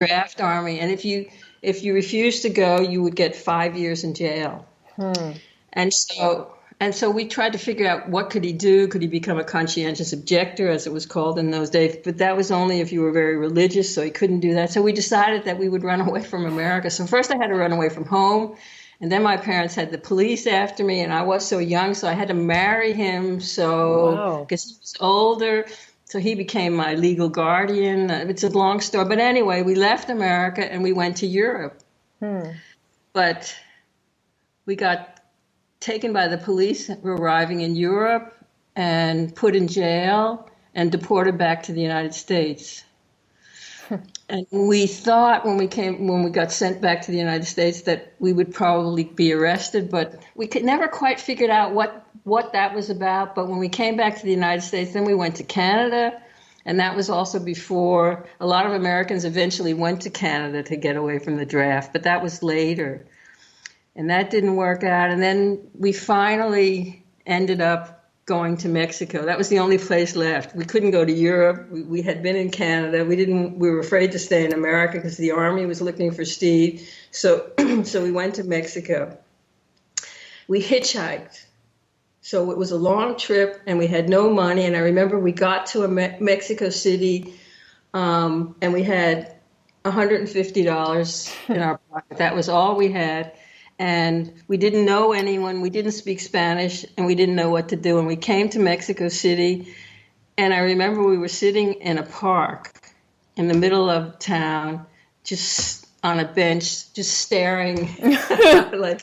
draft army, and if you refused to go, you would get 5 years in jail. And so we tried to figure out what could he do. Could he become a conscientious objector, as it was called in those days? But that was only if you were very religious, so he couldn't do that. So we decided that we would run away from America. So first I had to run away from home, and then my parents had the police after me, and I was so young, so I had to marry him. So because he was older, so he became my legal guardian. It's a long story, but anyway, we left America and we went to Europe. But we got taken by the police arriving in Europe and put in jail and deported back to the United States. And we thought when we got sent back to the United States that we would probably be arrested, but we could never quite figure out what that was about. But when we came back to the United States, then we went to Canada, and that was also before a lot of Americans eventually went to Canada to get away from the draft, but that was later. And that didn't work out. And then we finally ended up going to Mexico. That was the only place left. We couldn't go to Europe. We had been in Canada. We were afraid to stay in America because the army was looking for Steve. So we went to Mexico. We hitchhiked. So it was a long trip and we had no money. And I remember we got to Mexico City and we had $150 in our pocket. That was all we had. And we didn't know anyone, we didn't speak Spanish, and we didn't know what to do. And we came to Mexico City, and I remember we were sitting in a park in the middle of town, just on a bench, just staring, like,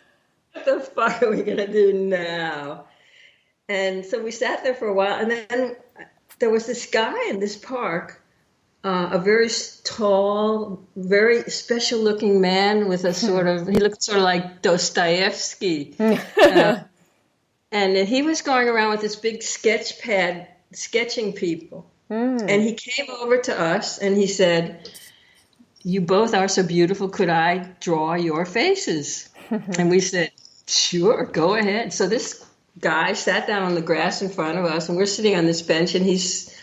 what the fuck are we going to do now? And so we sat there for a while, and then there was this guy in this park, a very tall, very special-looking man with he looked sort of like Dostoevsky. And he was going around with this big sketch pad, sketching people. And he came over to us and he said, "You both are so beautiful, could I draw your faces?" And we said, "Sure, go ahead." So this guy sat down on the grass in front of us, and we're sitting on this bench, and he's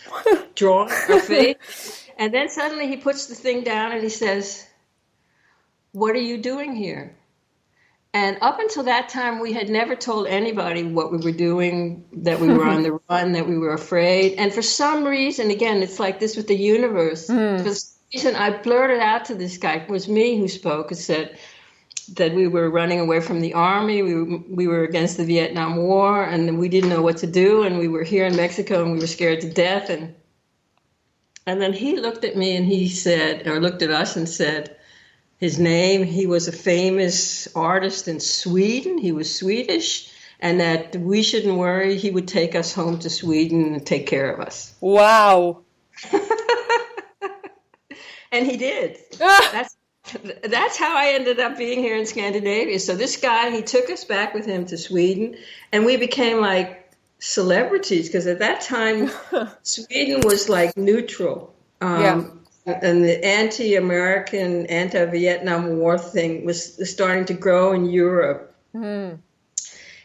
drawing our face. And then suddenly he puts the thing down and he says, "What are you doing here?" And up until that time, we had never told anybody what we were doing, that we were on the run, that we were afraid. And for some reason, again, it's like this with the universe. For some reason, I blurted out to this guy. It was me who spoke and said that we were running away from the army. We were against the Vietnam War, and we didn't know what to do. And we were here in Mexico, and we were scared to death. And then he looked at me and he said, or looked at us and said, his name, he was a famous artist in Sweden. He was Swedish, and that we shouldn't worry. He would take us home to Sweden and take care of us. Wow. And he did. That's how I ended up being here in Scandinavia. So this guy, he took us back with him to Sweden, and we became like celebrities, because at that time Sweden was like neutral, and the anti-American, anti-Vietnam War thing was starting to grow in Europe, and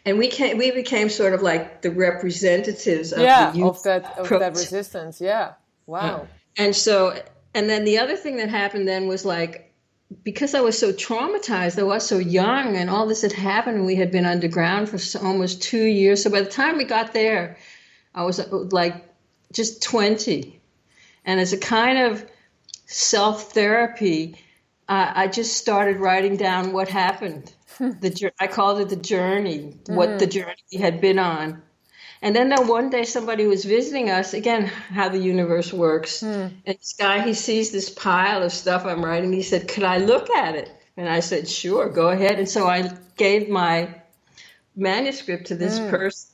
we became sort of like the representatives of the youth of that resistance. Wow. And then the other thing that happened then was, like, because I was so traumatized, I was so young, and all this had happened, and we had been underground for almost 2 years. So by the time we got there, I was like just 20. And as a kind of self-therapy, I just started writing down what happened. I called it the journey, what the journey we had been on. And then one day somebody was visiting us, again, how the universe works. And this guy, he sees this pile of stuff I'm writing. He said, "Could I look at it?" And I said, "Sure, go ahead." And so I gave my manuscript to this person.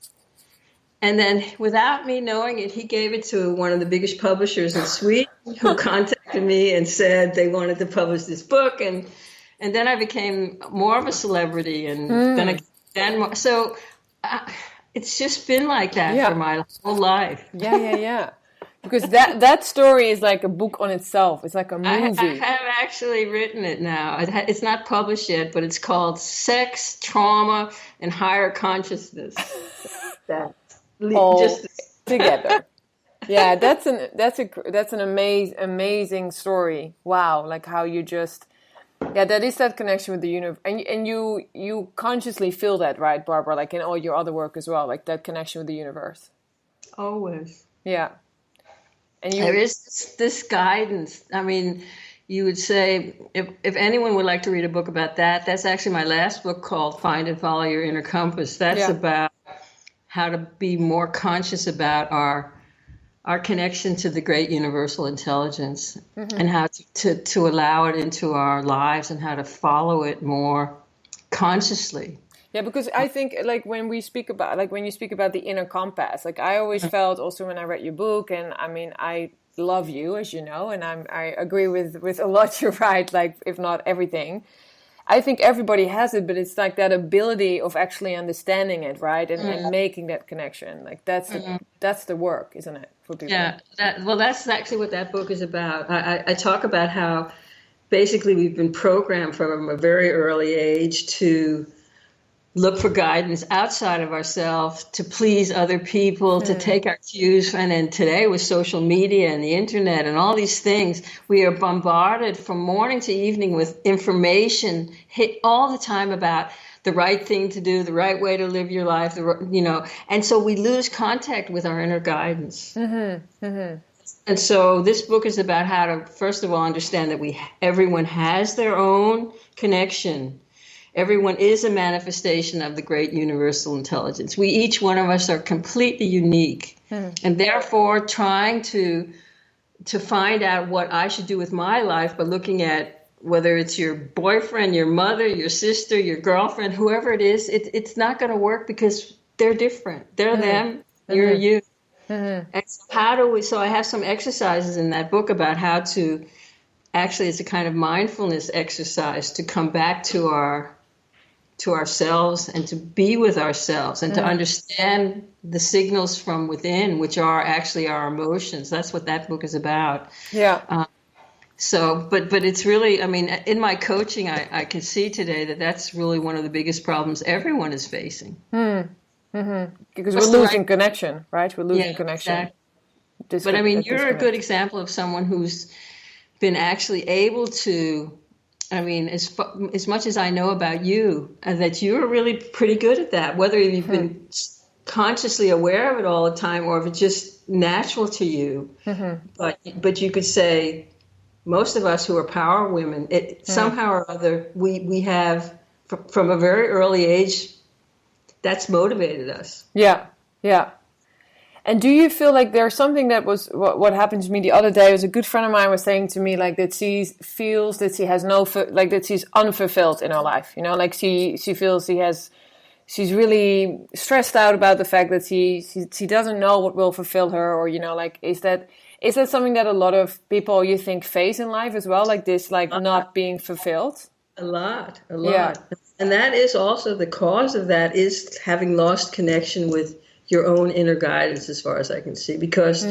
And then without me knowing it, he gave it to one of the biggest publishers in Sweden, who contacted me and said they wanted to publish this book. And then I became more of a celebrity. And then more. So it's just been like that for my whole life. Yeah. Because that story is like a book on itself. It's like a movie. I have actually written it now. It's not published yet, but it's called Sex, Trauma, and Higher Consciousness. All together. Yeah, that's an amazing story. Wow, like how you just, yeah, that is that connection with the universe, and you consciously feel that, right, Barbara? Like in all your other work as well, like that connection with the universe. Always. Yeah, and There you, is this guidance. I mean, you would say, if anyone would like to read a book about that, that's actually my last book called Find and Follow Your Inner Compass. That's yeah, about how to be more conscious about our connection to the great universal intelligence, and how to allow it into our lives, and how to follow it more consciously. yeah. Because I think like when we speak about, like when you speak about the inner compass, like I always felt also when I read your book, and I mean I love you, as you know, and I agree with a lot you write, like if not everything. I think everybody has it, but it's like that ability of actually understanding it, right, and making that connection. Like that's the work, isn't it, for people? Yeah, that's actually what that book is about. I talk about how basically we've been programmed from a very early age to look for guidance outside of ourselves, to please other people, to take our cues. And then today with social media and the internet and all these things, we are bombarded from morning to evening with information hit all the time about the right thing to do, the right way to live your life, and so we lose contact with our inner guidance. And so this book is about how to, first of all, understand that everyone has their own connection. Everyone is a manifestation of the great universal intelligence. Each one of us are completely unique. And therefore trying to find out what I should do with my life by looking at whether it's your boyfriend, your mother, your sister, your girlfriend, whoever it is, it's not going to work because they're different. They're them, you're you. And so I have some exercises in that book about how to, actually it's a kind of mindfulness exercise to come back to ourselves and to be with ourselves and to understand the signals from within, which are actually our emotions. That's what that book is about. Yeah. But it's really, I mean, in my coaching, I can see today that that's really one of the biggest problems everyone is facing. Because we're losing connection, right? We're losing connection. Exactly. But I mean, you're a good example of someone who's been actually able to, I mean, as much as I know about you, that you're really pretty good at that, whether you've been consciously aware of it all the time or if it's just natural to you. But you could say most of us who are power women, somehow or other, we have, from a very early age, that's motivated us. Yeah, yeah. And do you feel like there's something that was what happened to me the other day? Was a good friend of mine was saying to me like that she feels that she has that she's unfulfilled in her life. You know, like she feels she's really stressed out about the fact that she doesn't know what will fulfill her, or you know, like is that something that a lot of people you think face in life as well, like this, like not being fulfilled? A lot. Yeah. And that is also the cause of that is having lost connection with your own inner guidance, as far as I can see, because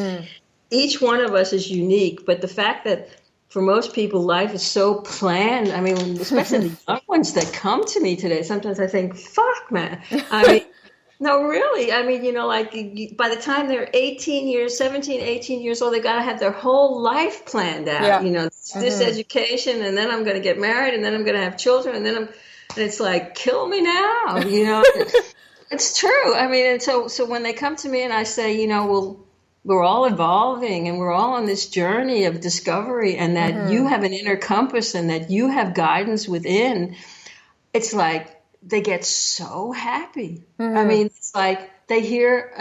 each one of us is unique. But the fact that for most people, life is so planned. I mean, especially the young ones that come to me today, sometimes I think, fuck, man. I mean, no, really. I mean, you know, like by the time they're 17, 18 years old, they've got to have their whole life planned out. Yeah. You know, this education, and then I'm going to get married, and then I'm going to have children, and it's like, kill me now, you know. It's true. I mean, and so when they come to me and I say, you know, well, we're all evolving and we're all on this journey of discovery, and that you have an inner compass and that you have guidance within, it's like they get so happy. I mean, it's like they hear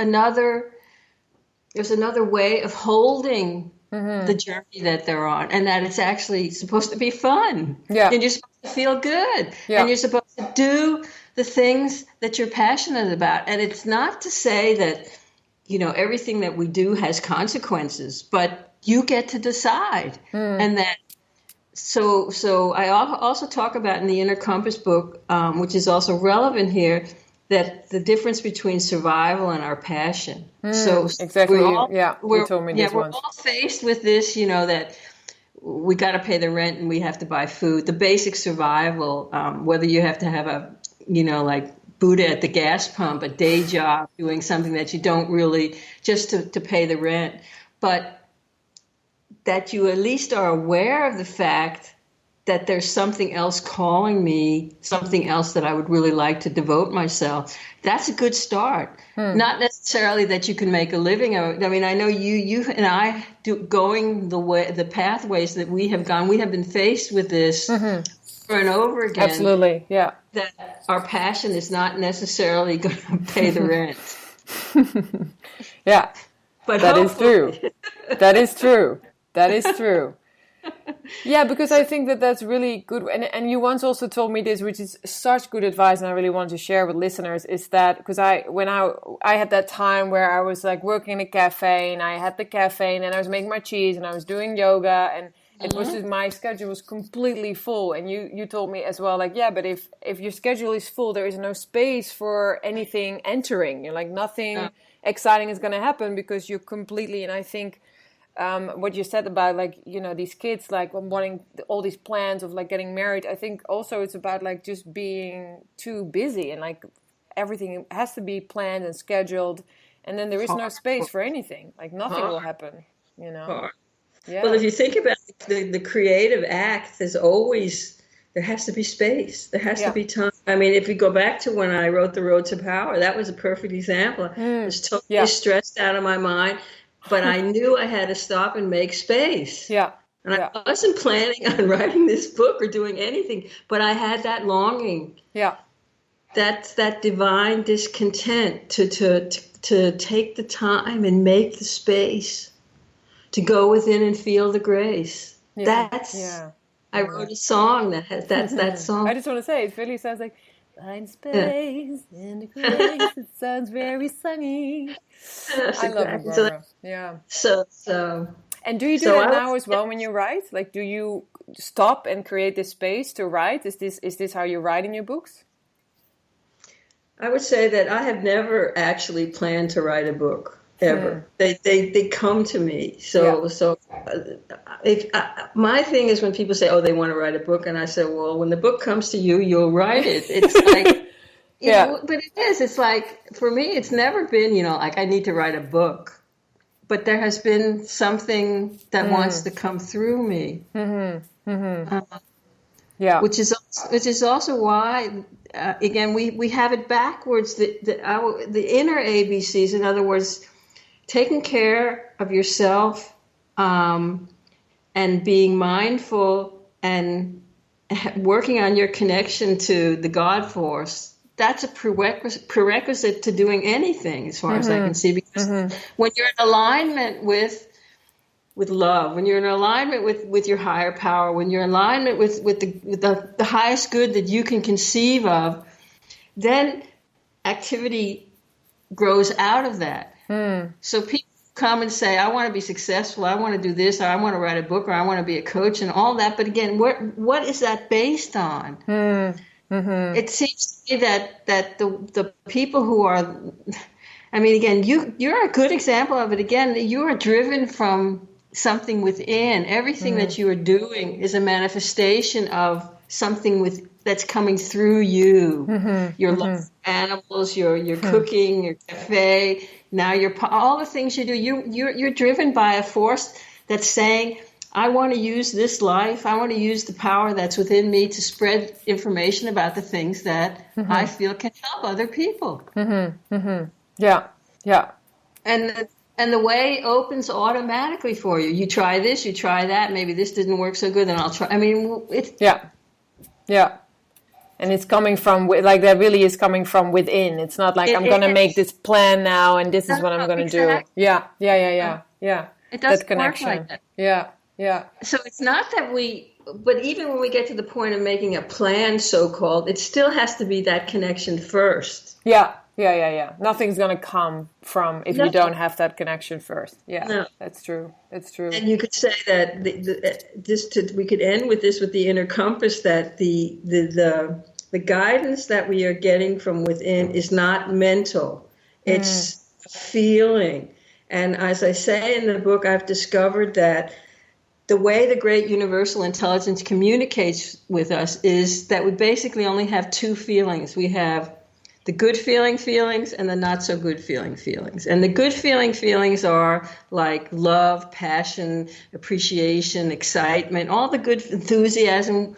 there's another way of holding the journey that they're on, and that it's actually supposed to be fun. Yeah. And you're supposed to feel good. Yeah. And you're supposed to do the things that you're passionate about. And it's not to say that, you know, everything that we do has consequences, but you get to decide. And that, so I also talk about in the Inner Compass book, which is also relevant here, that the difference between survival and our passion. So exactly, you told me this we're once. all faced with this, you know, that we got to pay the rent and we have to buy food, the basic survival, whether you have to have a, you know, like Buddha at the gas pump, a day job, doing something that you don't really, just to pay the rent. but that you at least are aware of the fact that there's something else calling me, something else that I would really like to devote myself. That's a good start. Not necessarily that you can make a living of it. I mean, I know you and I going the pathways that we have gone. We have been faced with this over and over again. Absolutely, yeah. That our passion is not necessarily going to pay the rent. Yeah, but that is true. That is true. That is true. Yeah, because I think that that's really good. And you once also told me this, which is such good advice, and I really want to share with listeners, is that because when I had that time where I was like working in a cafe, and I had the cafe, and then I was making my cheese, and I was doing yoga, and it was just, my schedule was completely full. And you told me as well, like, yeah, but if your schedule is full, there is no space for anything entering. You're like, nothing exciting is going to happen because you're completely. And I think what you said about, like, you know, these kids like wanting all these plans of like getting married, I think also it's about like just being too busy, and like everything has to be planned and scheduled, and then there is no space for anything. Like nothing will happen, you know. Yeah. Well, if you think about the creative act, there has to be space. There has to be time. I mean, if we go back to when I wrote The Road to Power, that was a perfect example. I was totally stressed out of my mind, but I knew I had to stop and make space. Yeah. And I wasn't planning on writing this book or doing anything, but I had that longing. Yeah. That's that divine discontent to take the time and make the space, to go within and feel the grace. Yeah. I wrote a song that's that song. I just want to say, it really sounds like find space in the grace. It sounds very sunny. I love it, Barbara. So. And do you do that now as well when you write? Like, do you stop and create this space to write? Is this how you write in your books? I would say that I have never actually planned to write a book. Ever. They come to me. My thing is when people say, oh, they want to write a book, and I say, well, when the book comes to you, you'll write it. It's like, you know, but it is. It's like, for me, it's never been, you know, like I need to write a book. But there has been something that wants to come through me. Which is also why, again, we have it backwards. The inner ABCs, in other words, taking care of yourself and being mindful and working on your connection to the God force, that's a prerequisite to doing anything, as far as I can see. Because when you're in alignment with love, when you're in alignment with your higher power, when you're in alignment with the highest good that you can conceive of, then activity grows out of that. So people come and say, I want to be successful, I want to do this, or I want to write a book, or I want to be a coach, and all that. But again, what is that based on? It seems to me that the people who are, I mean, again, you're a good example of it. Again, you are driven from something within. Everything that you are doing is a manifestation of something that's coming through you. Your love for animals, your cooking, your cafe. Now all the things you do, you're driven by a force that's saying, I want to use this life. I want to use the power that's within me to spread information about the things that I feel can help other people. Yeah. And the way opens automatically for you. You try this, you try that. Maybe this didn't work so good, then I'll try. I mean, it's yeah. And it's coming from, like, that really is coming from within. It's not like I'm going to make this plan now and this is what I'm going to do. Yeah. It doesn't that connection. work like that. Yeah. So it's not that but even when we get to the point of making a plan, so-called, it still has to be that connection first. Yeah. Nothing's going to come from if you don't have that connection first. Yeah, no. That's true. And you could say that we could end with this with the inner compass, that the guidance that we are getting from within is not mental. It's feeling. And as I say in the book, I've discovered that the way the great universal intelligence communicates with us is that we basically only have two feelings. We have the good feelings and the not so good feelings. And the good feelings are like love, passion, appreciation, excitement, all the good enthusiasm